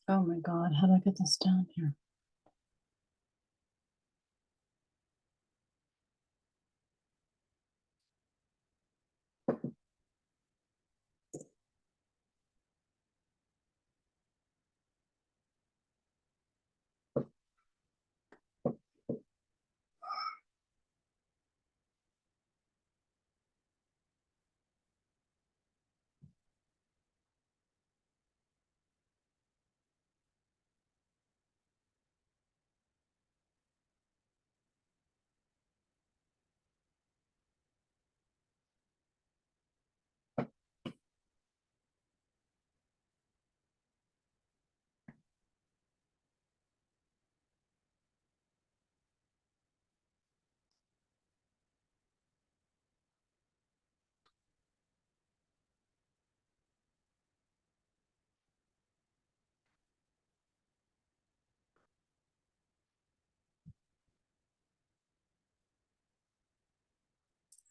Oh my God, how do I get this down here?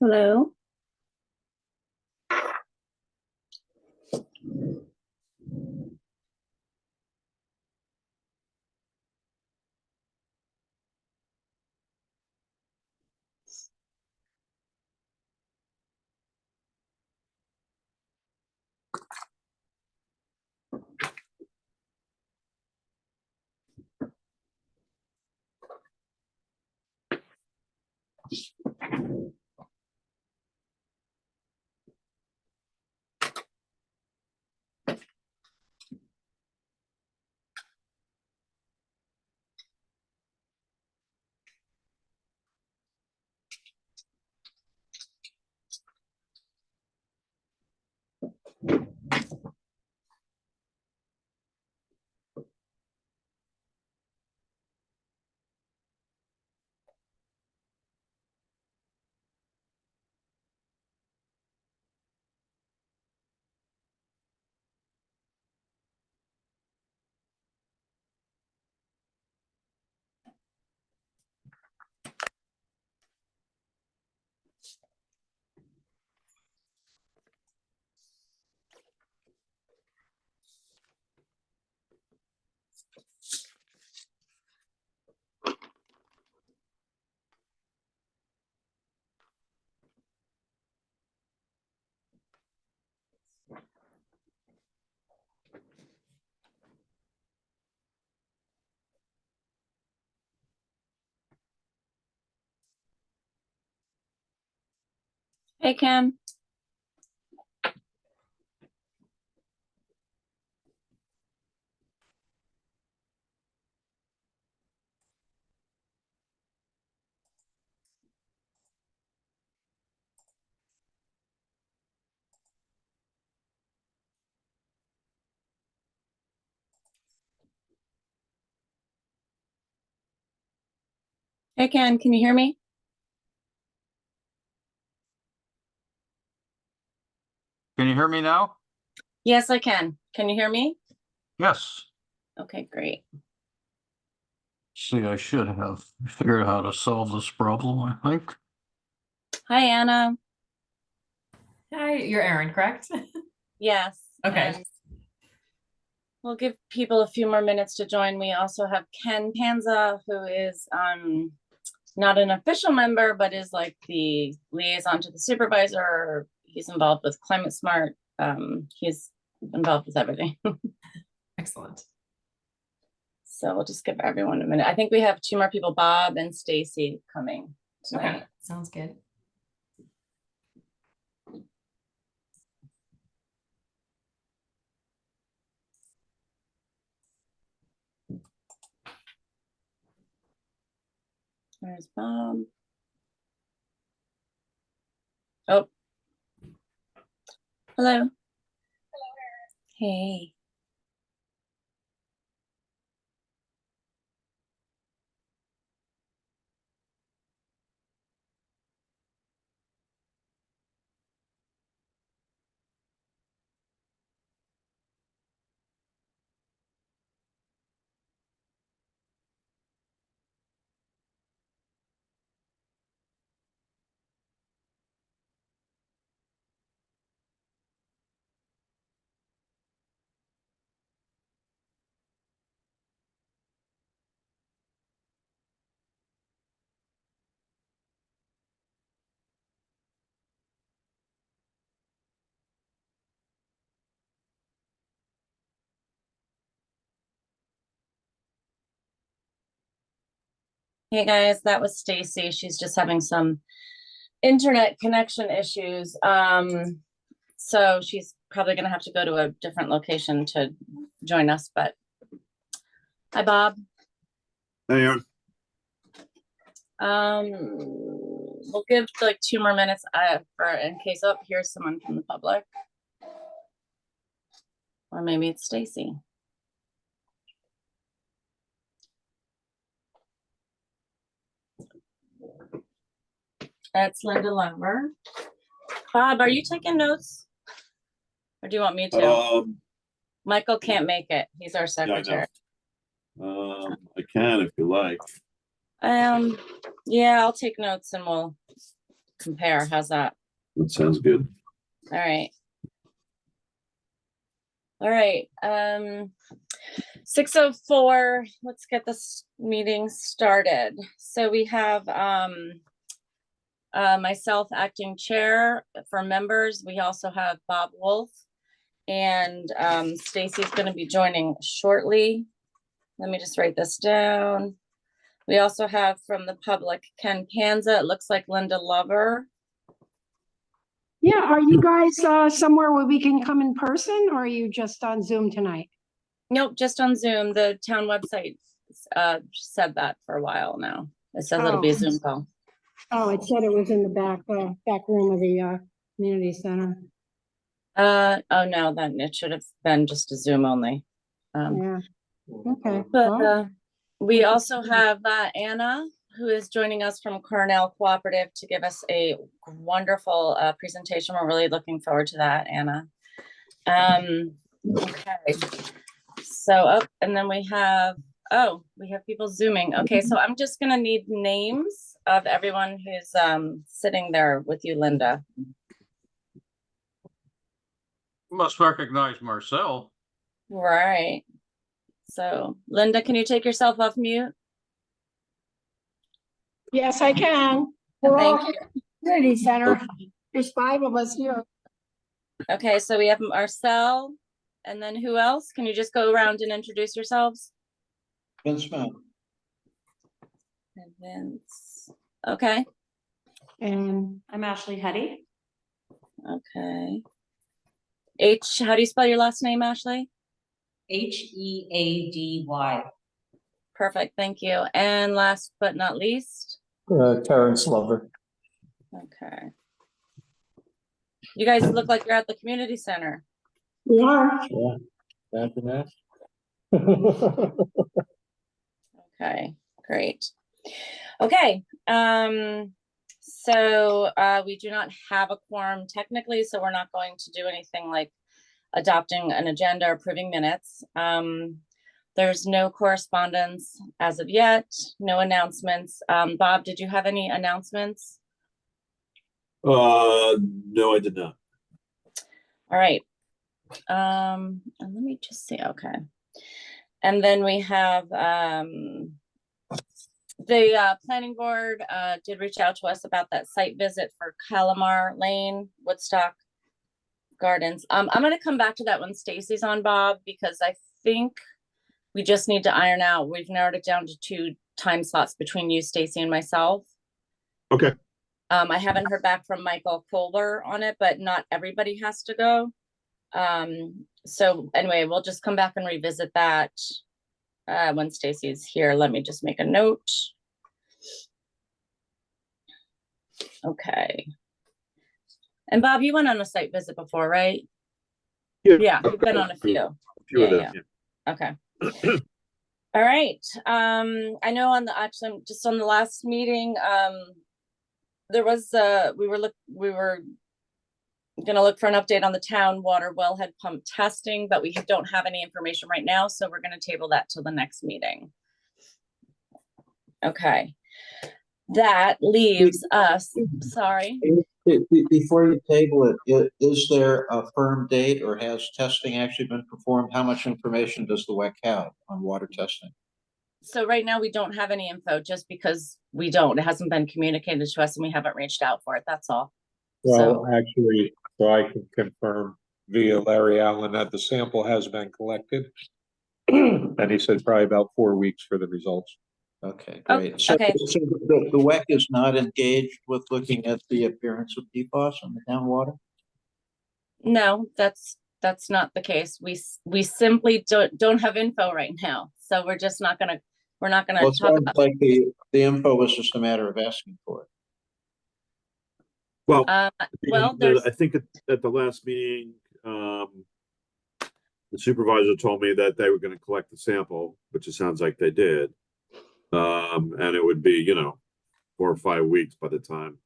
Hello? Hey, Kim. Hey, Ken, can you hear me? Can you hear me now? Yes, I can. Can you hear me? Yes. Okay, great. See, I should have figured out how to solve this problem, I think. Hi, Anna. Hi, you're Erin, correct? Yes. Okay. And we'll give people a few more minutes to join. We also have Ken Panza, who is not an official member, but is like the liaison to the supervisor. He's involved with Climate Smart. He's involved with everything. Excellent. So we'll just give everyone a minute. I think we have two more people, Bob and Stacy, coming tonight. Okay, sounds good. Where's Bob? Oh, hello. Hey. Hey guys, that was Stacy. She's just having some internet connection issues. So she's probably gonna have to go to a different location to join us, but hi, Bob. Hey, Aaron. We'll give like 2 more minutes for in case, oh, here's someone from the public. Or maybe it's Stacy. That's Linda Lumber. Bob, are you taking notes? Or do you want me to? Michael can't make it. He's our secretary. I can if you like. Yeah, I'll take notes and we'll compare. How's that? That sounds good. All right. All right. 6:04. Let's get this meeting started. So we have myself acting chair for members. We also have Bob Wolf and Stacy's going to be joining shortly. Let me just write this down. We also have from the public Ken Panza. It looks like Linda Lover. Yeah, are you guys somewhere where we can come in person, or are you just on Zoom tonight? Nope, just on Zoom. The town website said that for a while now. It says it'll be a Zoom call. Oh, it said it was in the back room of the community center. Oh no, then it should have been just a Zoom only. Yeah. Okay. But well, we also have Anna, who is joining us from Cornell Cooperative to give us a wonderful presentation. We're really looking forward to that, Anna. Okay. So, and then we have people Zooming. Okay, so I'm just gonna need names of everyone who's sitting there with you, Linda. Must recognize Marcel. Right. So, Linda, can you take yourself off mute? yes, I can. We're all Thank here at the community center. There's 5 of us here. Okay, so we have Marcel, and then who else? Can you just go around and introduce yourselves? Vince Smith. And Vince. Okay. And I'm Ashley Hetty. Okay. How do you spell your last name, Ashley? Heady. Perfect, thank you. And last but not least, Terrence Lover. okay. You guys look like you're at the community center. we are. Yeah, back in that. Okay, great. Okay, so we do not have a quorum technically, so we're not going to do anything like adopting an agenda or approving minutes. There's no correspondence as of yet, no announcements. Bob, did you have any announcements? No, I did not. All right. And let me just see. Okay. And then we have the planning board did reach out to us about that site visit for Calamar Lane, Woodstock Gardens. I'm going to come back to that when Stacy's on, Bob, because I think we just need to iron out. We've narrowed it down to 2 time slots between you, Stacy, and myself. Okay. I haven't heard back from Michael Kohler on it, but not everybody has to go. So anyway, we'll just come back and revisit that when Stacy's here. Let me just make a note. Okay. And Bob, you went on a site visit before, right? Yeah, you've been on a few. A few of them, yeah. Okay. All right. I know actually just on the last meeting, there was we were gonna look for an update on the town water wellhead pump testing, but we don't have any information right now, so we're gonna table that till the next meeting. Okay. That leaves us, sorry. Before you table it, is there a firm date or has testing actually been performed? How much information does the WEC have on water testing? So right now we don't have any info just because it hasn't been communicated to us and we haven't reached out for it. That's all. Well, actually, so I can confirm via Larry Allen that the sample has been collected. And he said probably about 4 weeks for the results. Okay, Oh, great. So, okay. so the WEC is not engaged with looking at the appearance of PFAS in the town water? No, that's not the case. We simply don't have info right now. So we're just not gonna, we're not gonna Well, it talk sounds about. like the info was just a matter of asking for it. Well, Well, there's, I think at the last meeting, the supervisor told me that they were gonna collect the sample, which it sounds like they did. And it would be, 4 or 5 weeks by the time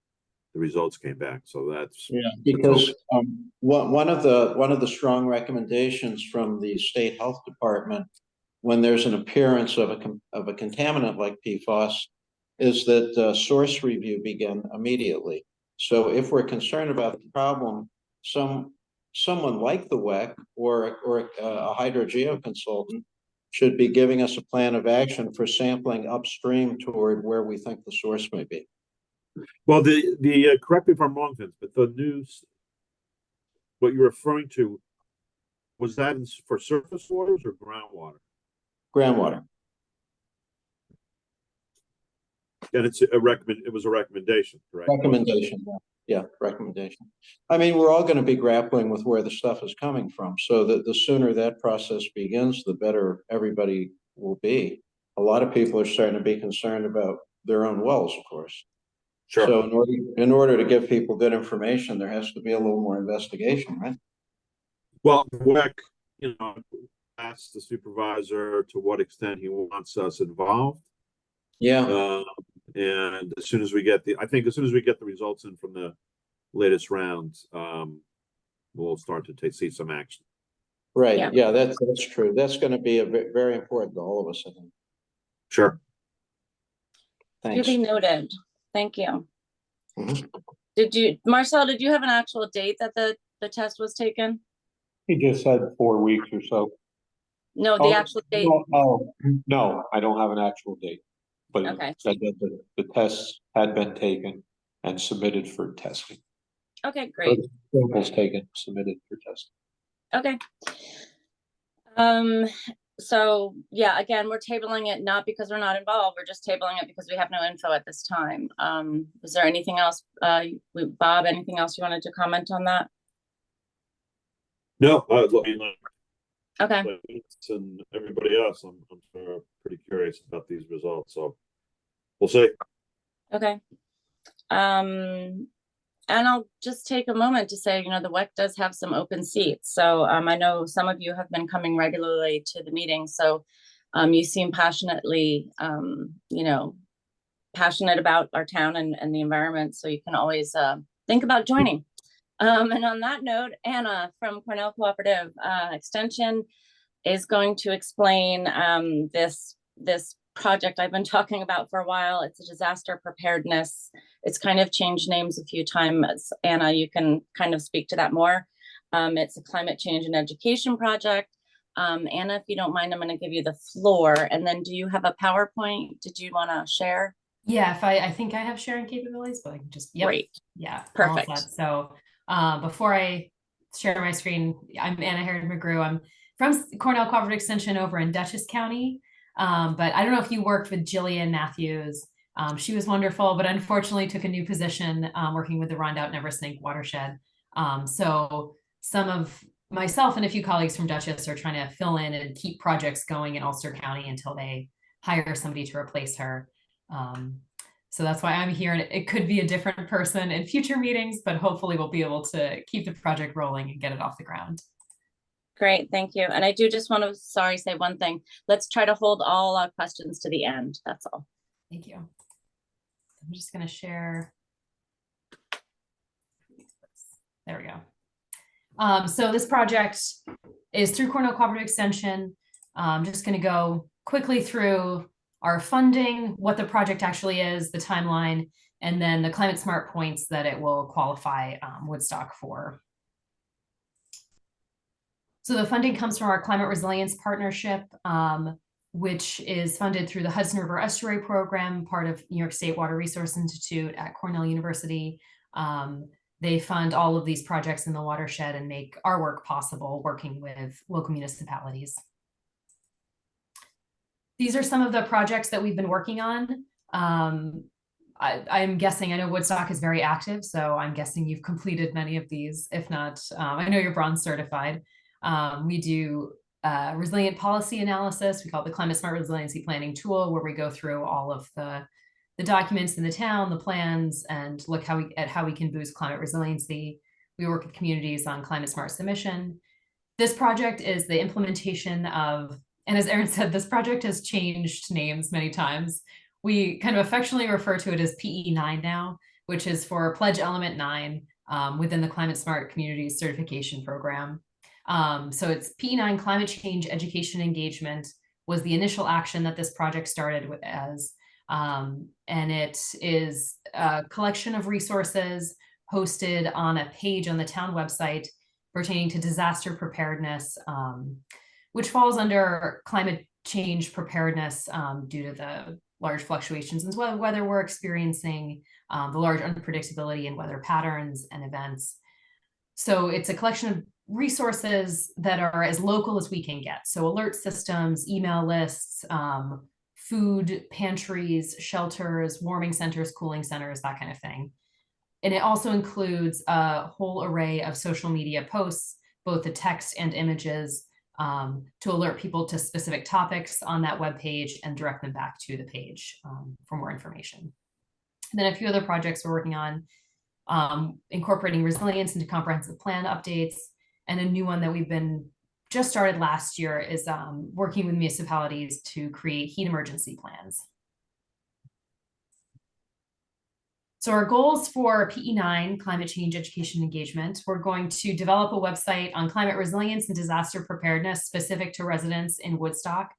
the results came back. So that's, Yeah, because one of the strong recommendations from the state health department when there's an appearance of a contaminant like PFAS is that source review begin immediately. So if we're concerned about the problem, someone like the WEC or a hydrogeo consultant should be giving us a plan of action for sampling upstream toward where we think the source may be. well, the correct me if I'm wrong, Vince, but the news, what you're referring to, was that for surface waters or groundwater? Groundwater. And it was a recommendation, correct? Recommendation, yeah, recommendation. I mean, we're all going to be grappling with where the stuff is coming from. So the sooner that process begins, the better everybody will be. A lot of people are starting to be concerned about their own wells, of course. Sure. So in order to give people good information, there has to be a little more investigation, right? Well, WEC, asked the supervisor to what extent he wants us involved. Yeah, And as soon as we get as soon as we get the results in from the latest rounds, we'll start to see some action. right. Yeah. Yeah, that's true. That's going to be very important to all of us, I think. Sure. Thanks. duly noted. Thank you. Mhm. Marcel, did you have an actual date that the test was taken? He just said 4 weeks or so. No, the actual date. No, I don't have an actual date. But Okay. it said that the tests had been taken and submitted for testing. Okay, great. Samples taken, submitted for testing. Okay. So yeah, again, we're tabling it not because we're not involved. We're just tabling it because we have no info at this time. Is there anything else, Bob, anything else you wanted to comment on that? No, I mean, Okay. and everybody else, I'm pretty curious about these results. So we'll see. Okay. And I'll just take a moment to say, the WEC does have some open seats. So I know some of you have been coming regularly to the meeting. So you seem passionately, passionate about our town and the environment. So you can always think about joining. And on that note, Anna from Cornell Cooperative Extension is going to explain this project I've been talking about for a while. It's a disaster preparedness. It's kind of changed names a few times. Anna, you can kind of speak to that more. It's a climate change and education project. Anna, if you don't mind, I'm going to give you the floor. And then do you have a PowerPoint? Did you want to share? Yeah, if I think I have sharing capabilities, but I can just, yep. Great. Yeah. Perfect. All set. So before I share my screen, I'm Anna Herod McGrew. I'm from Cornell Cooperative Extension over in Dutchess County. But I don't know if you worked with Jillian Matthews. She was wonderful, but unfortunately took a new position working with the Rondout Never Snake watershed. So some of myself and a few colleagues from Dutchess are trying to fill in and keep projects going in Ulster County until they hire somebody to replace her. So that's why I'm here, and it could be a different person in future meetings, but hopefully we'll be able to keep the project rolling and get it off the ground. Great, thank you. And I do just want to, say one thing. Let's try to hold all our questions to the end. That's all. Thank you. I'm just going to share. There we go. So this project is through Cornell Cooperative Extension. I'm just going to go quickly through our funding, what the project actually is, the timeline, and then the climate smart points that it will qualify Woodstock for. So the funding comes from our Climate Resilience Partnership, which is funded through the Hudson River Estuary Program, part of New York State Water Resource Institute at Cornell University. They fund all of these projects in the watershed and make our work possible, working with local municipalities. these are some of the projects that we've been working on. I'm guessing, I know Woodstock is very active, so I'm guessing you've completed many of these. If not, I know you're bronze certified. We do resilient policy analysis. We call it the Climate Smart Resiliency Planning Tool, where we go through all of the documents in the town, the plans, and look at how we can boost climate resiliency. We work with communities on climate smart submission. This project is the implementation of, and as Erin said, this project has changed names many times. We kind of affectionately refer to it as PE9 now, which is for Pledge Element 9 within the Climate Smart Communities Certification Program. So it's PE9, Climate Change Education Engagement, was the initial action that this project started as. And it is a collection of resources hosted on a page on the town website pertaining to disaster preparedness, which falls under climate change preparedness due to the large fluctuations in weather we're experiencing, the large unpredictability in weather patterns and events. So it's a collection of resources that are as local as we can get. So alert systems, email lists, food pantries, shelters, warming centers, cooling centers, that kind of thing. And it also includes a whole array of social media posts, both the text and images, to alert people to specific topics on that webpage and direct them back to the page for more information. And then a few other projects we're working on, incorporating resilience into comprehensive plan updates. And a new one that we've been just started last year is working with municipalities to create heat emergency plans. So our goals for PE9, Climate Change Education Engagement, we're going to develop a website on climate resilience and disaster preparedness specific to residents in Woodstock.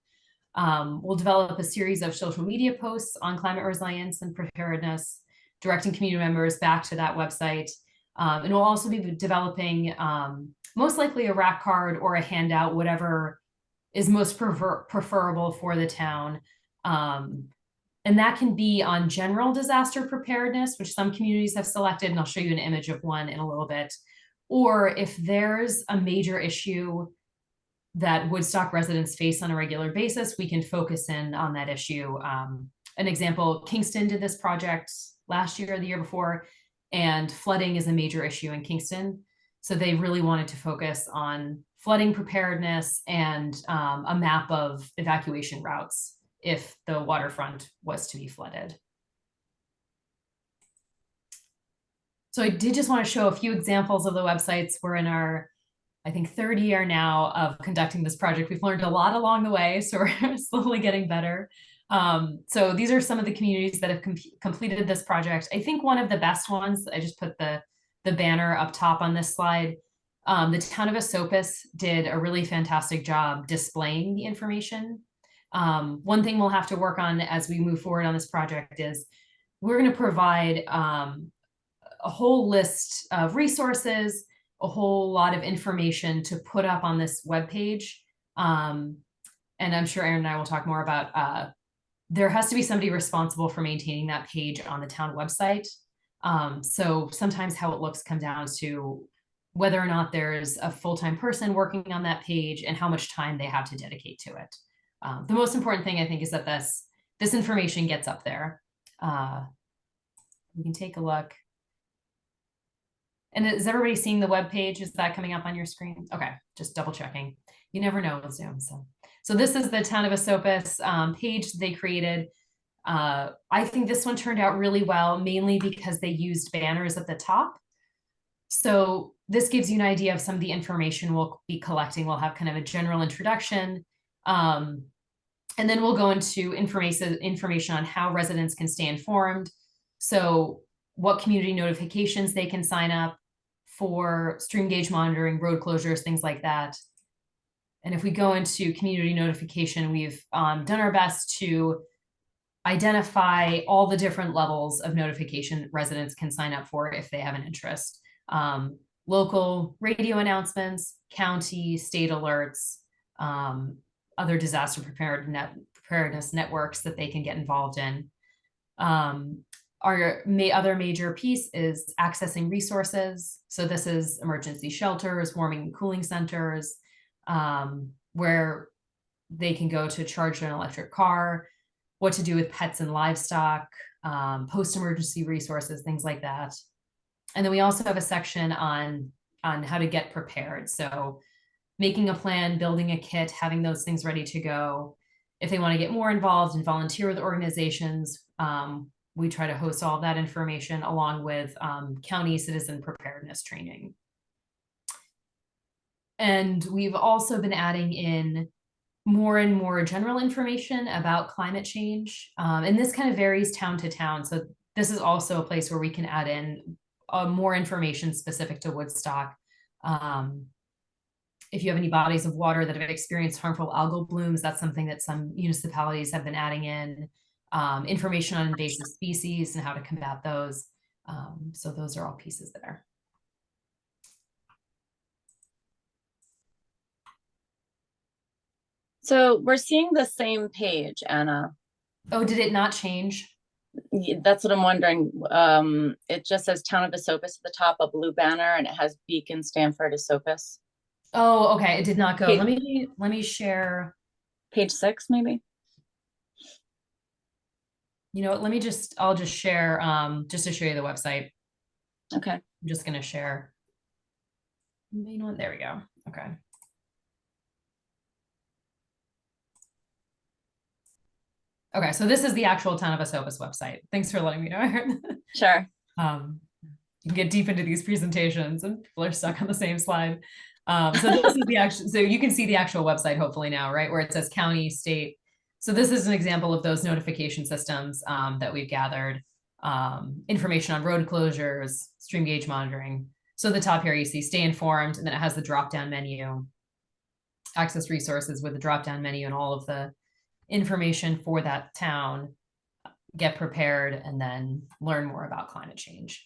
We'll develop a series of social media posts on climate resilience and preparedness, directing community members back to that website. And we'll also be developing most likely a rack card or a handout, whatever is most preferable for the town. And that can be on general disaster preparedness, which some communities have selected, and I'll show you an image of one in a little bit. Or if there's a major issue that Woodstock residents face on a regular basis, we can focus in on that issue. An example, Kingston did this project last year or the year before, and flooding is a major issue in Kingston. So they really wanted to focus on flooding preparedness and a map of evacuation routes if the waterfront was to be flooded. So I did just want to show a few examples of the websites. We're in our, I think, third year now of conducting this project. We've learned a lot along the way, so we're slowly getting better. So these are some of the communities that have completed this project. I think one of the best ones, I just put the banner up top on this slide. The town of Esopus did a really fantastic job displaying the information. One thing we'll have to work on as we move forward on this project is we're going to provide a whole list of resources, a whole lot of information to put up on this webpage. And I'm sure Erin and I will talk more about, there has to be somebody responsible for maintaining that page on the town website. So sometimes how it looks comes down to whether or not there's a full-time person working on that page and how much time they have to dedicate to it. The most important thing, I think, is that this information gets up there. We can take a look. And is everybody seeing the web page? Is that coming up on your screen? Okay, just double checking. You never know with Zoom. So this is the town of Esopus page they created. I think this one turned out really well, mainly because they used banners at the top. So this gives you an idea of some of the information we'll be collecting. We'll have kind of a general introduction. And then we'll go into information on how residents can stay informed. So what community notifications they can sign up for, stream gauge monitoring, road closures, things like that. And if we go into community notification, we've done our best to identify all the different levels of notification residents can sign up for if they have an interest. Local radio announcements, county, state alerts, other disaster preparedness networks that they can get involved in. Our other major piece is accessing resources. So this is emergency shelters, warming and cooling centers, where they can go to charge their electric car, what to do with pets and livestock, post-emergency resources, things like that. And then we also have a section on how to get prepared. So making a plan, building a kit, having those things ready to go. If they want to get more involved and volunteer with organizations, we try to host all of that information along with county citizen preparedness training. And we've also been adding in more and more general information about climate change. And this kind of varies town to town. So this is also a place where we can add in more information specific to Woodstock. If you have any bodies of water that have experienced harmful algal blooms, that's something that some municipalities have been adding in. Information on invasive species and how to combat those. So those are all pieces there. So we're seeing the same page, Anna. Oh, did it not change? That's what I'm wondering. It just says Town of Esopus at the top, a blue banner, and it has Beacon, Stanford, Esopus. Oh, okay. It did not go. Hey. Let me share. Page 6, maybe. You know what? I'll just share just to show you the website. Okay. I'm just gonna share the main one. There we go. Okay. Okay, so this is the actual Town of Esopus website. Thanks for letting me know. Sure. You can get deep into these presentations and people are stuck on the same slide. So this is the actual, so you can see the actual website hopefully now, right? Where it says county, state. So this is an example of those notification systems that we've gathered. Information on road closures, stream gauge monitoring. So the top here you see stay informed, and then it has the drop-down menu, access resources with the drop-down menu and all of the information for that town, get prepared, and then learn more about climate change.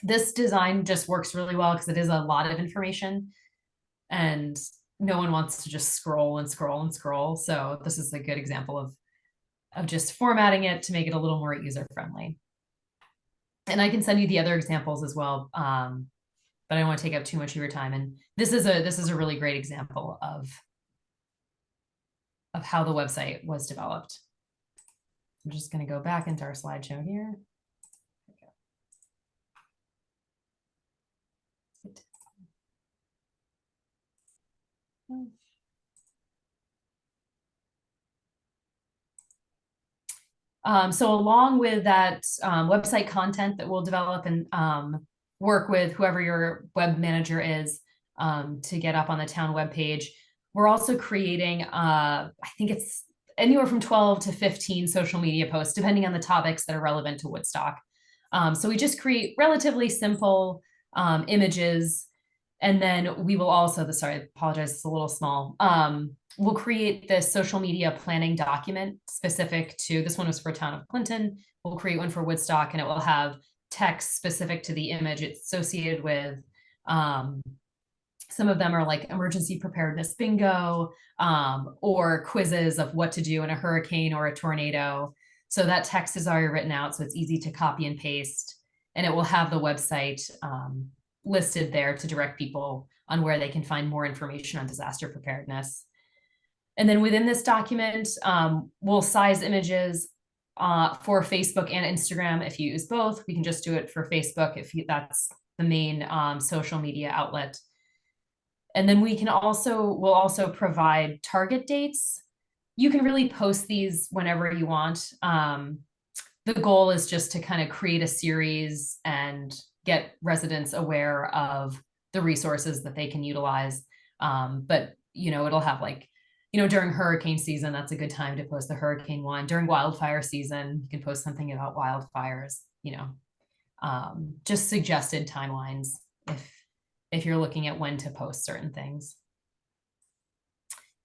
This design just works really well because it is a lot of information and no one wants to just scroll and scroll and scroll. So this is a good example of just formatting it to make it a little more user-friendly. And I can send you the other examples as well, but I don't want to take up too much of your time. And this is a really great example of how the website was developed. I'm just going to go back into our slideshow here. So along with that website content that we'll develop and work with whoever your web manager is to get up on the town webpage, we're also creating, I think it's anywhere from 12 to 15 social media posts, depending on the topics that are relevant to Woodstock. So we just create relatively simple images. And then we will also, sorry, I apologize, it's a little small. We'll create this social media planning document specific to, this one was for Town of Clinton. We'll create one for Woodstock, and it will have text specific to the image it's associated with. Some of them are like emergency preparedness bingo, or quizzes of what to do in a hurricane or a tornado. So that text is already written out, so it's easy to copy and paste. And it will have the website listed there to direct people on where they can find more information on disaster preparedness. And then within this document, we'll size images for Facebook and Instagram. If you use both, we can just do it for Facebook if that's the main social media outlet. And then we'll also provide target dates. You can really post these whenever you want. The goal is just to kind of create a series and get residents aware of the resources that they can utilize. But, it'll have during hurricane season, that's a good time to post the hurricane one. During wildfire season, you can post something about wildfires, just suggested timelines if you're looking at when to post certain things.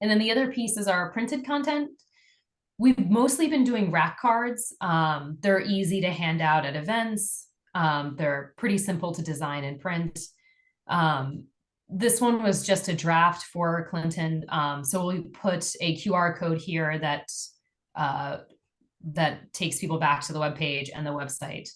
And then the other piece is our printed content. We've mostly been doing rack cards. They're easy to hand out at events. They're pretty simple to design and print. This one was just a draft for Clinton. So we put a QR code here that takes people back to the webpage and the website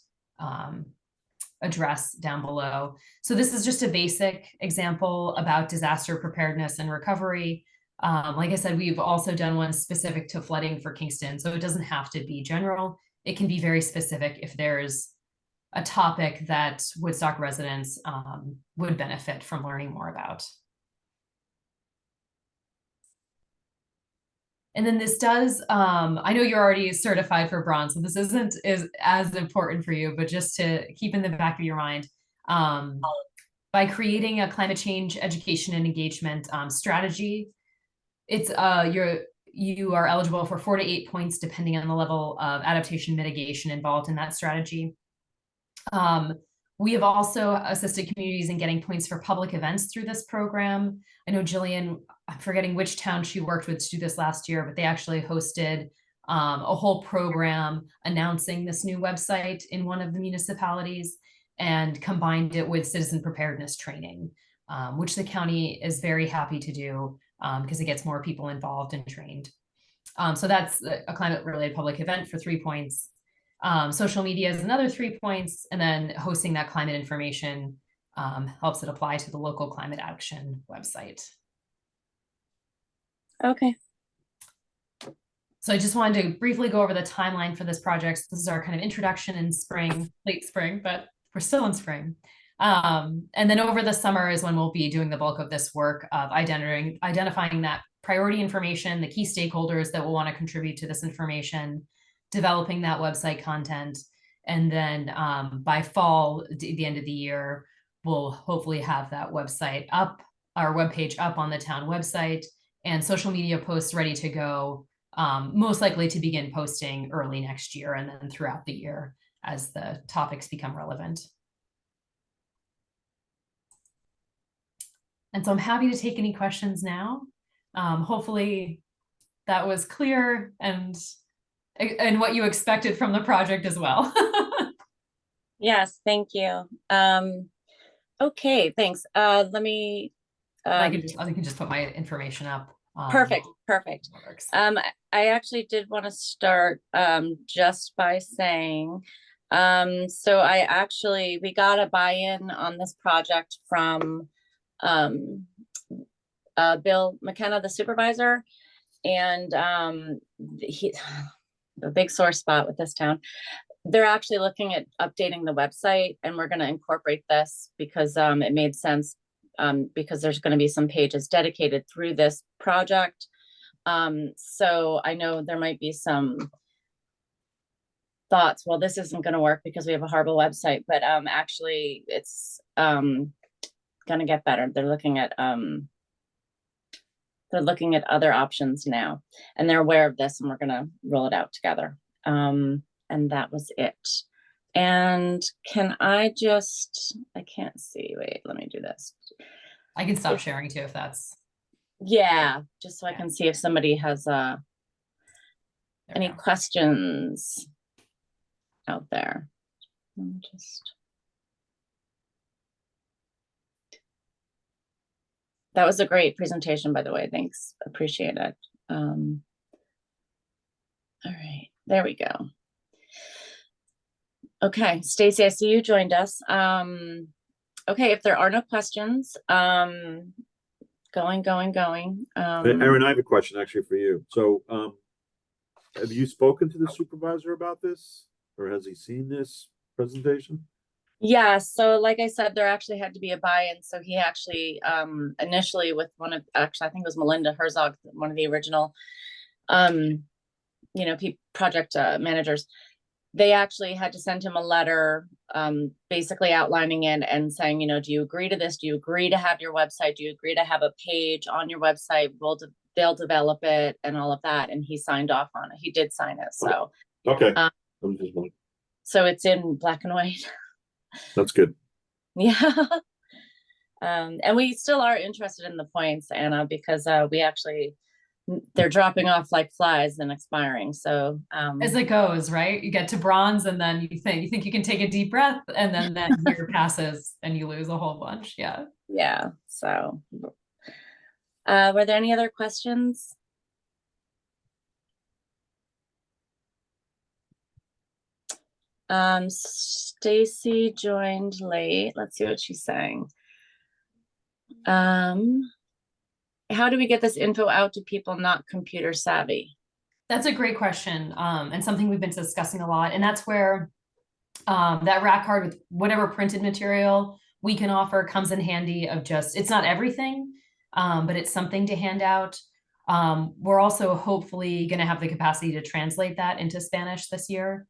address down below. So this is just a basic example about disaster preparedness and recovery. Like I said, we've also done one specific to flooding for Kingston, so it doesn't have to be general. It can be very specific if there's a topic that Woodstock residents would benefit from learning more about. And then this does, I know you're already certified for bronze, so this isn't as important for you, but just to keep in the back of your mind, by creating a climate change education and engagement strategy, it's you are eligible for 4 to 8 points depending on the level of adaptation mitigation involved in that strategy. We have also assisted communities in getting points for public events through this program. I know Jillian, I'm forgetting which town she worked with to do this last year, but they actually hosted a whole program announcing this new website in one of the municipalities and combined it with citizen preparedness training, which the county is very happy to do because it gets more people involved and trained. So that's a climate-related public event for 3 points. Social media is another 3 points, and then hosting that climate information helps it apply to the local climate action website. Okay. So I just wanted to briefly go over the timeline for this project. This is our kind of introduction in spring, late spring, but we're still in spring. And then over the summer is when we'll be doing the bulk of this work of identifying that priority information, the key stakeholders that will want to contribute to this information, developing that website content, and then by fall, the end of the year, we'll hopefully have that website up, our webpage up on the town website, and social media posts ready to go, most likely to begin posting early next year and then throughout the year as the topics become relevant. And so I'm happy to take any questions now. Hopefully that was clear and what you expected from the project as well. Yes, thank you. Okay, thanks. Let me. I can just put my information up. Perfect. I actually did want to start just by saying, so we got a buy-in on this project from Bill McKenna, the supervisor, and he, the big sore spot with this town. They're actually looking at updating the website, and we're going to incorporate this because it made sense, because there's going to be some pages dedicated through this project. So I know there might be some thoughts, well, this isn't going to work because we have a horrible website, but actually it's going to get better. They're looking at other options now, and they're aware of this, and we're going to roll it out together. And that was it. And can I can't see, wait, let me do this. I can stop sharing too if that's. Yeah, just so I can see if somebody has any questions out there. Let me just. That was a great presentation, by the way. Thanks, appreciate it. All right, there we go. Okay, Stacy, I see you joined us. Okay, if there are no questions, going. Aaron, I have a question actually for you. So, have you spoken to the supervisor about this, or has he seen this presentation? Yeah, so like I said, there actually had to be a buy-in. So he actually, initially with I think it was Melinda Herzog, one of the original, project managers. They actually had to send him a letter, basically outlining it and saying, do you agree to this? Do you agree to have your website? Do you agree to have a page on your website? They'll develop it and all of that. And he signed off on it. He did sign it. So, okay. So it's in black and white. That's good. Yeah. And we still are interested in the points, Anna, because they're dropping off like flies and expiring. So as it goes, right? You get to bronze and then you think you can take a deep breath, and then that year passes and you lose a whole bunch. Yeah. Yeah. So were there any other questions? Stacy joined late. Let's see what she's saying. how do we get this info out to people not computer savvy? That's a great question, and something we've been discussing a lot. And that's where that rack card with whatever printed material we can offer comes in handy. Of just, it's not everything, but it's something to hand out. We're also hopefully going to have the capacity to translate that into Spanish this year.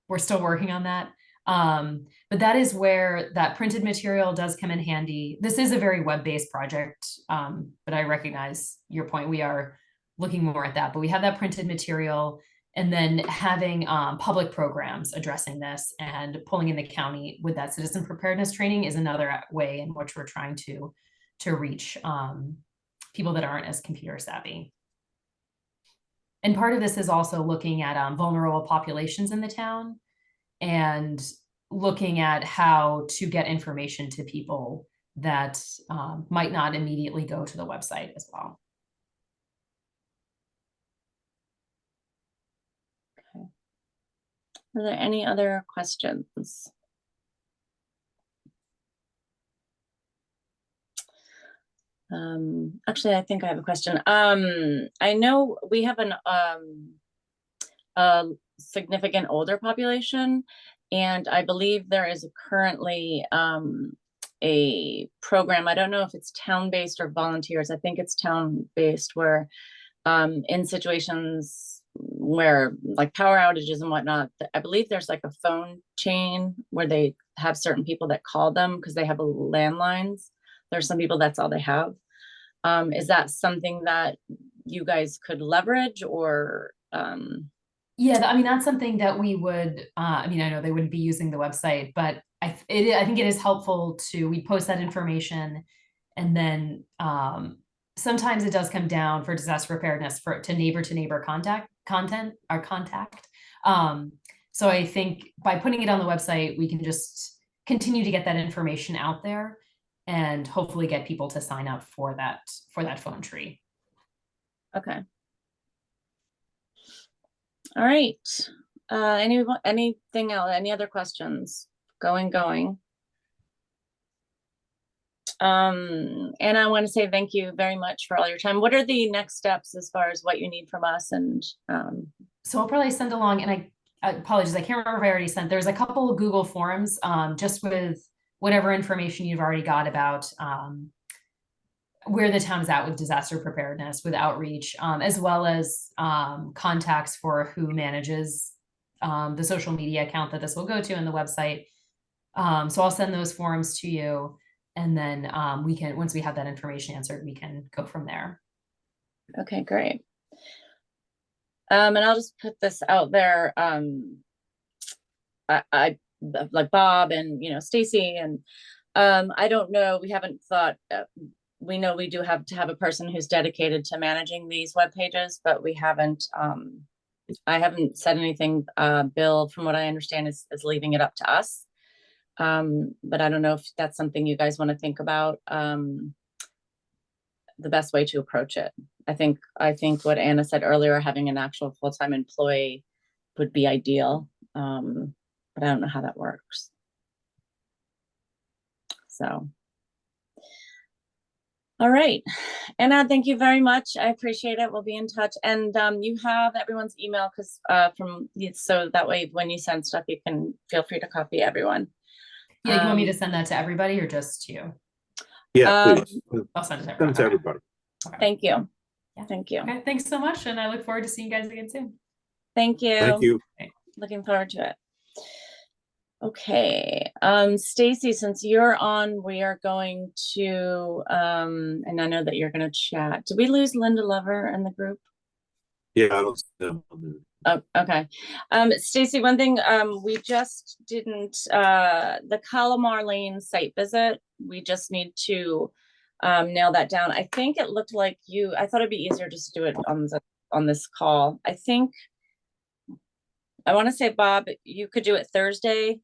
We're still working on that. But that is where that printed material does come in handy. This is a very web-based project, but I recognize your point. We are looking more at that, but we have that printed material, and then having public programs addressing this and pulling in the county with that citizen preparedness training is another way in which we're trying to reach people that aren't as computer savvy. And part of this is also looking at vulnerable populations in the town and looking at how to get information to people that might not immediately go to the website as well. Okay. Are there any other questions? Actually, I think I have a question. I know we have a significant older population, and I believe there is currently a program. I don't know if it's town-based or volunteers. I think it's town-based, where in situations where like power outages and whatnot, I believe there's like a phone chain where they have certain people that call them because they have a landlines. There's some people that's all they have. Is that something that you guys could leverage, or? Yeah, I mean, that's something that we would, I mean, I know they wouldn't be using the website, but I think it is helpful we post that information, and then sometimes it does come down for disaster preparedness to neighbor contact. So I think by putting it on the website, we can just continue to get that information out there and hopefully get people to sign up for that phone tree. Okay. All right. Anything else? Any other questions? Going. And I want to say thank you very much for all your time. What are the next steps as far as what you need from us? And so I'll probably send along, and I apologize, I can't remember if I already sent. There's a couple of Google Forms, just with whatever information you've already got about where the town is at with disaster preparedness, with outreach, as well as contacts for who manages the social media account that this will go to and the website. So I'll send those forms to you, and then we can, once we have that information answered, we can go from there. Okay, great. And I'll just put this out there. I like Bob and, Stacy, and I don't know, we haven't thought, we know we do have to have a person who's dedicated to managing these web pages, but we haven't, I haven't said anything. Bill, from what I understand, is leaving it up to us. But I don't know if that's something you guys want to think about, the best way to approach it. I think what Anna said earlier, having an actual full-time employee would be ideal. But I don't know how that works. So, all right. Anna, thank you very much. I appreciate it. We'll be in touch. And you have everyone's email, because so that way when you send stuff, you can feel free to copy everyone. Yeah, you want me to send that to everybody or just to you? Yeah, please. I'll send it to Send it to everyone. everybody. Okay. Thank you. Yeah. Thank you. Okay, thanks so much, and I look forward to seeing you guys again soon. Thank you. Thank you. Looking forward to it. Okay, Stacy, since you're on, we are going to, and I know that you're going to chat. Did we lose Linda Lover in the group? Yeah, I don't see them on there. Oh, okay. Stacy, one thing, we just didn't, the Calamar Lane site visit, we just need to nail that down. I think it looked like I thought it'd be easier just to do it on this call. I want to say, Bob, you could do it Thursday.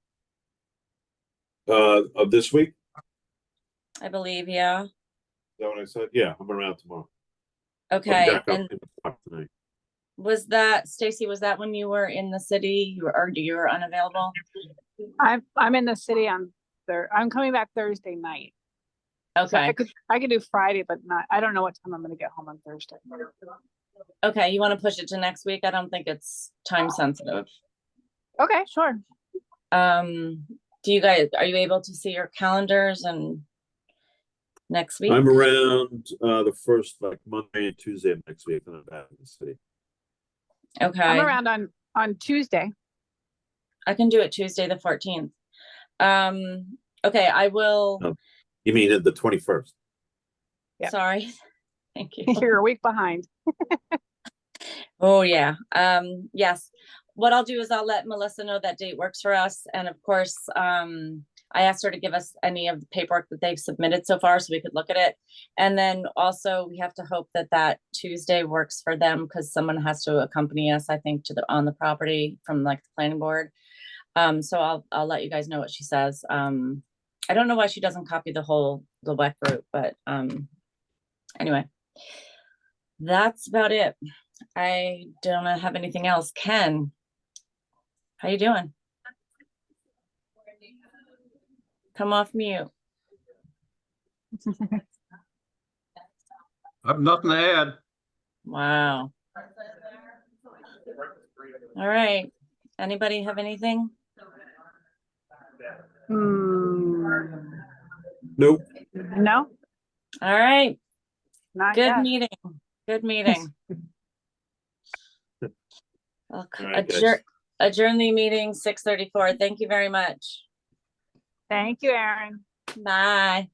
Of this week? I believe, yeah. Is that what I said? Yeah, I'm around tomorrow. Okay, Jack, and tonight. was that, Stacy, was that when you were in the city, you were unavailable? I'm in the city I'm coming back Thursday night. So Okay, I could do Friday, but not, I don't know what time I'm gonna get home on Thursday. okay, you want to push it to next week? I don't think it's time sensitive. Okay, sure. Do you guys, are you able to see your calendars and next week? I'm around the first like Monday and Tuesday of next week, and I'm back in the city. I'm Okay, around on Tuesday. I can do it Tuesday, the 14th. Okay, I will, Oh. You mean the 21st? Yeah. sorry. Thank you. You're a week behind. Oh, yeah. Yes. What I'll do is I'll let Melissa know that date works for us. And of course, I asked her to give us any of the paperwork that they've submitted so far so we could look at it. And then also we have to hope that that Tuesday works for them because someone has to accompany us, I think, on the property from like the planning board. So I'll let you guys know what she says. I don't know why she doesn't copy the WEC group, but anyway, that's about it. I don't have anything else. Ken, how you doing? Come off mute. I have nothing to add. Wow. All right. Anybody have anything? Nope. No, All right. not Good yet. meeting. Good meeting. All right, guys. Adjourn the meeting 6:34. Thank you very much. Thank you, Aaron. Bye.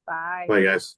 Bye. Bye, guys.